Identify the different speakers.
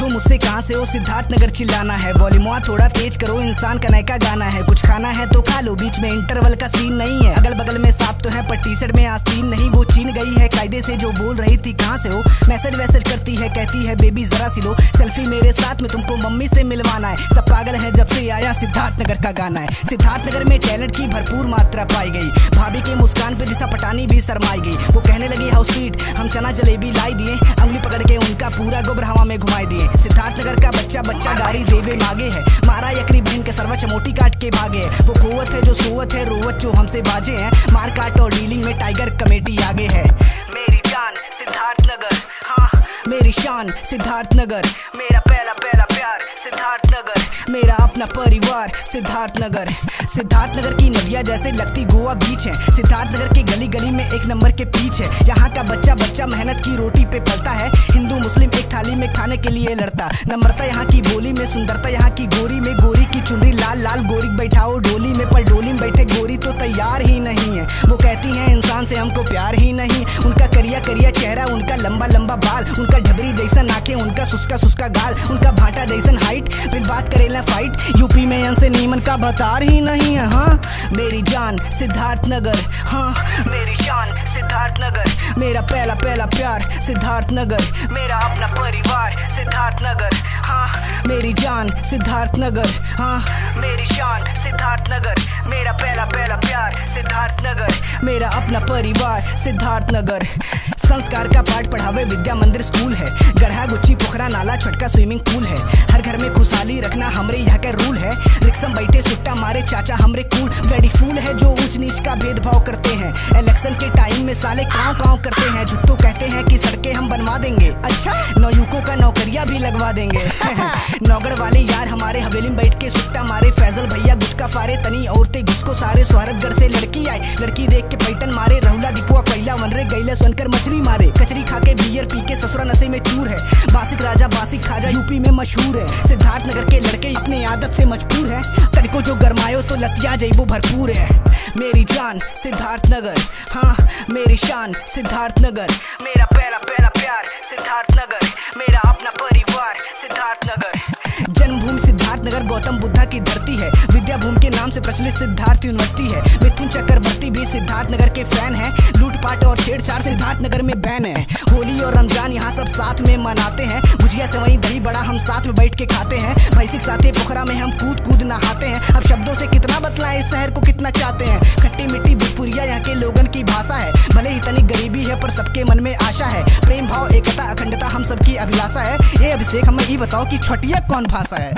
Speaker 1: पूछो मुझसे कहाँ से हो, सिद्धार्थ नगर चिल्लाना है। वॉल्यूम थोड़ा तेज करो, इंसान का नए का गाना है। कुछ खाना है तो खा लो, बीच में इंटरवल का सीन नहीं है। अगल बगल में सांप तो है पर टी शर्ट में आस्तीन नहीं। वो चीन गई है कायदे से, जो बोल रही थी कहाँ से हो। मैसेज वैसेज करती है, कहती है बेबी जरा सी लो सेल्फी मेरे साथ में, तुमको मम्मी से मिलवाना है। सब पागल है जब से आया सिद्धार्थ नगर का गाना है। सिद्धार्थ नगर में टैलेंट की भरपूर मात्रा पाई गई। भाभी के मुस्कान पे दिशा पटानी भी शर्माई गई। वो कहने लगी हाउस स्वीट, हम चना जलेबी लाई दिए। अंगुली पकड़ के उनका पूरा गोबर हवा में घुमाई दिए। सिद्धार्थ नगर का बच्चा बच्चा गाड़ी देवे मांगे है। मारा यकरी बहन के सरवा चमोटी काट के भागे है। वो कुवत है जो सोवत है, रोवत जो हमसे बाजे हैं। मार काट और डीलिंग में टाइगर कमेटी आगे है। मेरी जान सिद्धार्थ नगर, हाँ मेरी शान सिद्धार्थ नगर। मेरा पहला पहला प्यार सिद्धार्थ नगर। मेरा अपना परिवार सिद्धार्थ नगर। सिद्धार्थ नगर की नदियाँ जैसे लगती गोवा बीच है। सिद्धार्थ नगर की गली गली में एक नंबर के पीछ है। यहाँ का बच्चा बच्चा मेहनत की रोटी पे पलता है। हिंदू मुस्लिम एक थाली में खाने के लिए लड़ता। नम्रता यहाँ की बोली में, सुंदरता यहाँ की गोरी में। गोरी की चुनरी लाल लाल, गोरी बैठाओ डोली में, पर डोली में बैठे गोरी तो तैयार ही नहीं है। वो कहती है इंसान से हमको प्यार ही नहीं। उनका करिया करिया चेहरा, उनका लंबा लंबा बाल, उनका ढबरी जैसन आंखें, उनका सुस्का सुस्का गाल, उनका भाटा जैसन हाइट। फिर बात करेला फाइट, यूपी में यहाँ से नीमन का बतार ही नहीं है। हाँ मेरी जान सिद्धार्थ नगर, हाँ मेरी शान सिद्धार्थ नगर। मेरा पहला पहला प्यार सिद्धार्थ नगर। मेरा अपना परिवार सिद्धार्थ नगर, हाँ मेरी जान सिद्धार्थ नगर, हाँ मेरी शान सिद्धार्थ नगर। मेरा पहला पहला प्यार सिद्धार्थ नगर। मेरा अपना परिवार सिद्धार्थ नगर। संस्कार का पाठ पढ़ावे विद्या मंदिर स्कूल है। गढ़ा गुच्ची पोखरा नाला छोटका स्विमिंग पूल है। हर घर में खुशहाली रखना हमरे यहाँ का रूल है। रिक्शम बैठे सुट्टा मारे चाचा हमरे कूल। ब्लडी फूल है जो ऊंच नीच का भेदभाव करते हैं। इलेक्शन के टाइम में साले काँव काँव करते हैं। झुट्टो कहते हैं कि सड़कें हम बनवा देंगे। अच्छा नौयुवकों का नौकरिया भी लगवा देंगे। नौगढ़ वाले यार हमारे हवेली में बैठ के सुट्टा मारे। फैजल भैया गुटका फारे, तनी औरतें घुसको सारे। सोहरतगढ़ से लड़की आई, लड़की देख के पैटन मारे। रहुला दीपुआ कोयला वनरे गैले सुनकर मछली मारे। कचरी खा के बियर पी के ससुरा नशे में चूर है। बासिक राजा बासिक खाजा यूपी में मशहूर है। सिद्धार्थ नगर के लड़के अपने आदत से मजबूर है। तनिको जो गरमायो तो लतिया जइबो भरपूर है। मेरी जान सिद्धार्थ नगर, हाँ मेरी शान सिद्धार्थ नगर। मेरा पहला पहला प्यार सिद्धार्थ नगर। मेरा अपना परिवार सिद्धार्थ नगर। जन्मभूमि सिद्धार्थ नगर गौतम बुद्धा की धरती है। विद्या भूमि के नाम से प्रचलित सिद्धार्थ यूनिवर्सिटी है। मिथुन चक्रवर्ती भी सिद्धार्थ नगर के फैन है। लूटपाट और छेड़छाड़ सिद्धार्थ नगर में बैन है। होली और रमजान यहाँ सब साथ में मनाते हैं। भुजिया सेवई दही बड़ा हम साथ में बैठ के खाते हैं। भैंसिक साथे पोखरा में हम कूद कूद नहाते हैं। अब शब्दों से कितना बतलाएं इस शहर को कितना चाहते हैं। खट्टी मिट्टी भोजपुरिया यहाँ के लोगन की भाषा है। भले ही तनी गरीबी है पर सबके मन में आशा है। प्रेम भाव एकता अखंडता हम सबकी अभिलाषा है। ये अभिषेक हमें ये बताओ कि छोटिया कौन भाषा है।